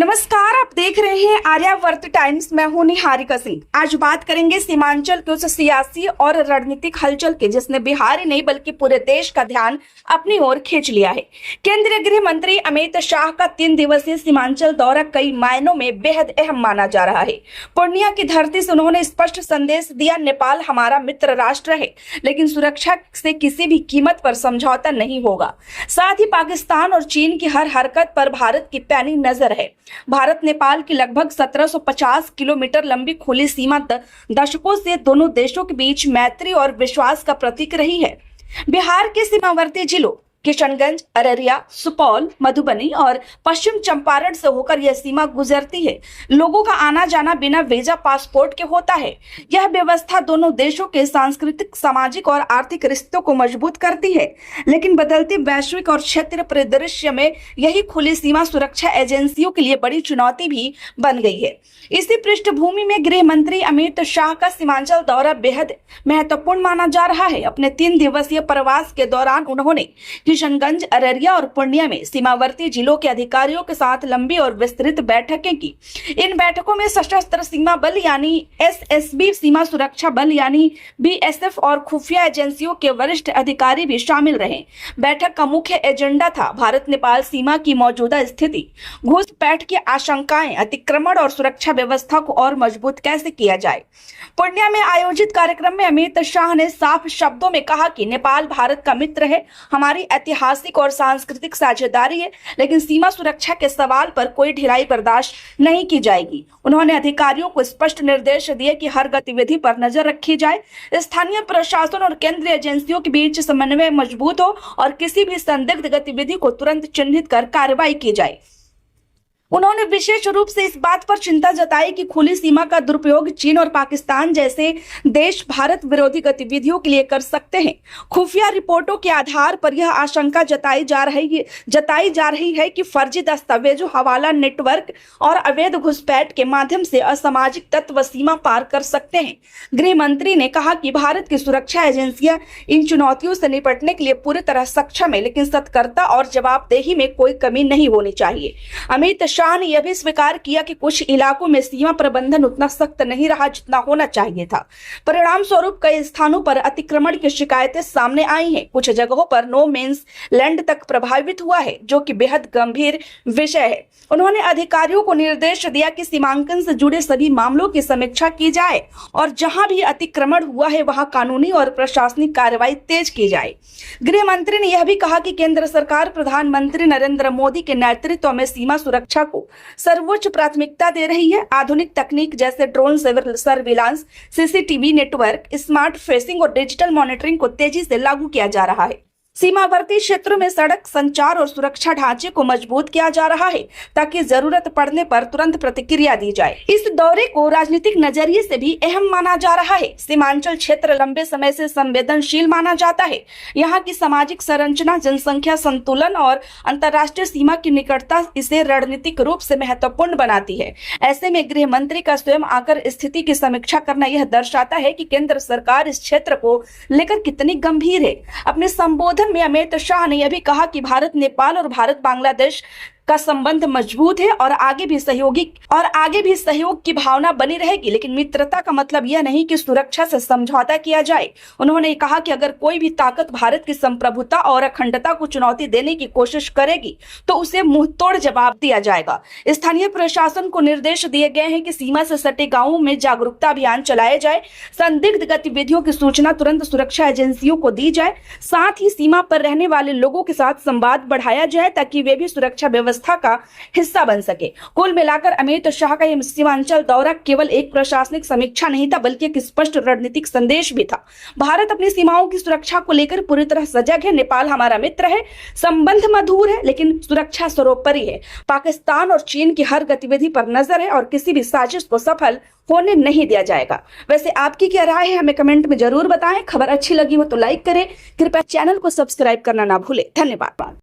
नमस्कार, आप देख रहे हैं आर्यावर्त टाइम्स। मैं हूं निहारिका सिंह। आज बात करेंगे सीमांचल के उस सियासी और रणनीतिक हलचल के जिसने बिहार ही नहीं बल्कि पूरे देश का ध्यान अपनी ओर खींच लिया है। केंद्रीय गृह मंत्री अमित शाह का 3 दिवसीय सीमांचल दौरा कई मायनों में बेहद अहम माना जा रहा है। पूर्णिया की धरती से उन्होंने स्पष्ट संदेश दिया, नेपाल हमारा मित्र राष्ट्र है, लेकिन सुरक्षा से किसी भी कीमत पर समझौता नहीं होगा। साथ ही पाकिस्तान और चीन की हर हरकत पर भारत की पैनी नजर है। भारत नेपाल की लगभग 1750 किलोमीटर लंबी खुली सीमा दशकों से दोनों देशों के बीच मैत्री और विश्वास का प्रतीक रही है। बिहार के सीमावर्ती जिलों किशनगंज, अररिया, सुपौल, मधुबनी और पश्चिम चंपारण से होकर यह सीमा गुजरती है। लोगों का आना जाना बिना वीजा पासपोर्ट के होता है। यह व्यवस्था दोनों देशों के सांस्कृतिक, सामाजिक और आर्थिक रिश्तों को मजबूत करती है, लेकिन बदलते वैश्विक और क्षेत्रीय परिदृश्य में यही खुली सीमा सुरक्षा एजेंसियों के लिए बड़ी चुनौती भी बन गई है। इसी पृष्ठभूमि में गृह मंत्री अमित शाह का सीमांचल दौरा बेहद महत्वपूर्ण माना जा रहा है। अपने 3 दिवसीय प्रवास के दौरान उन्होंने किशनगंज, अररिया और पूर्णिया में सीमावर्ती जिलों के अधिकारियों के साथ लंबी और विस्तृत बैठकें की। इन बैठकों में सशस्त्र सीमा बल यानी एसएसबी, सीमा सुरक्षा बल यानी बीएसएफ और खुफिया एजेंसियों के वरिष्ठ अधिकारी भी शामिल रहे। बैठक का मुख्य एजेंडा था भारत नेपाल सीमा की मौजूदा स्थिति, घुसपैठ की आशंकाएं, अतिक्रमण और सुरक्षा व्यवस्था को और मजबूत कैसे किया जाए। पूर्णिया में आयोजित कार्यक्रम में अमित शाह ने साफ शब्दों में कहा कि नेपाल भारत का मित्र है, हमारी ऐतिहासिक और सांस्कृतिक साझेदारी है, लेकिन सीमा सुरक्षा के सवाल पर कोई ढिलाई बर्दाश्त नहीं की जाएगी। उन्होंने अधिकारियों को स्पष्ट निर्देश दिए कि हर गतिविधि पर नजर रखी जाए, स्थानीय प्रशासन और केंद्रीय एजेंसियों के बीच समन्वय मजबूत हो और किसी भी संदिग्ध गतिविधि को तुरंत चिन्हित कर कार्रवाई की जाए। उन्होंने विशेष रूप से इस बात पर चिंता जताई कि खुली सीमा का दुरुपयोग चीन और पाकिस्तान जैसे देश भारत विरोधी गतिविधियों के लिए कर सकते हैं। खुफिया रिपोर्टों के आधार पर यह आशंका जताई जा रही है कि फर्जी दस्तावेजों, हवाला नेटवर्क और अवैध घुसपैठ के माध्यम से असामाजिक तत्व सीमा पार कर सकते हैं। गृह मंत्री ने कहा कि भारत की सुरक्षा एजेंसियां इन चुनौतियों से निपटने के लिए पूरी तरह सक्षम है, लेकिन सतर्कता और जवाबदेही में कोई कमी नहीं होनी चाहिए। अमित शाह ने यह भी स्वीकार किया कि कुछ इलाकों में सीमा प्रबंधन उतना सख्त नहीं रहा जितना होना चाहिए था। परिणाम स्वरूप कई स्थानों पर अतिक्रमण की शिकायतें सामने आई हैं। कुछ जगहों पर नो मेंस लैंड तक प्रभावित हुआ है, जो कि बेहद गंभीर विषय है। उन्होंने अधिकारियों को निर्देश दिया कि सीमांकन से जुड़े सभी मामलों की समीक्षा की जाए और जहां भी अतिक्रमण हुआ है वहां कानूनी और प्रशासनिक कार्रवाई तेज की जाए। गृह मंत्री ने यह भी कहा कि केंद्र सरकार प्रधानमंत्री नरेंद्र मोदी के नेतृत्व में सीमा सुरक्षा को सर्वोच्च प्राथमिकता दे रही है। आधुनिक तकनीक जैसे drone surveillance, CCTV network, smart fencing और डिजिटल मॉनिटरिंग को तेजी से लागू किया जा रहा है। सीमावर्ती क्षेत्रों में सड़क संचार और सुरक्षा ढांचे को मजबूत किया जा रहा है ताकि जरूरत पड़ने पर तुरंत प्रतिक्रिया दी जाए। इस दौरे को राजनीतिक नजरिए से भी अहम माना जा रहा है। सीमांचल क्षेत्र लंबे समय से संवेदनशील माना जाता है। यहाँ की सामाजिक संरचना, जनसंख्या संतुलन और अंतर्राष्ट्रीय सीमा की निकटता इसे रणनीतिक रूप से महत्वपूर्ण बनाती है। ऐसे में गृह मंत्री का स्वयं आकर स्थिति की समीक्षा करना यह दर्शाता है कि केंद्र सरकार इस क्षेत्र को लेकर कितनी गंभीर है। अपने संबोधन में अमित शाह ने यह भी कहा कि भारत नेपाल और भारत बांग्लादेश का संबंध मजबूत है और आगे भी सहयोग की भावना बनी रहेगी, लेकिन मित्रता का मतलब यह नहीं कि सुरक्षा से समझौता किया जाए। उन्होंने कहा कि अगर कोई भी ताकत भारत की संप्रभुता और अखंडता को चुनौती देने की कोशिश करेगी तो उसे मुंहतोड़ जवाब दिया जाएगा। स्थानीय प्रशासन को निर्देश दिए गए हैं कि सीमा से सटे गांवों में जागरूकता अभियान चलाए जाए, संदिग्ध गतिविधियों की सूचना तुरंत सुरक्षा एजेंसियों को दी जाए, साथ ही सीमा पर रहने वाले लोगों के साथ संवाद बढ़ाया जाए ताकि वे भी सुरक्षा व्यवस्था का हिस्सा बन सके। कुल मिलाकर अमित शाह का यह सीमांचल दौरा केवल एक प्रशासनिक समीक्षा नहीं था, बल्कि एक स्पष्ट रणनीतिक संदेश भी था। भारत अपनी सीमाओं की सुरक्षा को लेकर पूरी तरह सजग है। नेपाल हमारा मित्र है, संबंध मधुर है, लेकिन सुरक्षा सर्वोपरि है। पाकिस्तान और चीन की हर गतिविधि पर नजर है और किसी भी साजिश को सफल होने नहीं दिया जाएगा। वैसे आपकी क्या राय है, हमें कमेंट में जरूर बताएं। खबर अच्छी लगी हो तो लाइक करें, कृपया चैनल को सब्सक्राइब करना ना भूलें। धन्यवाद।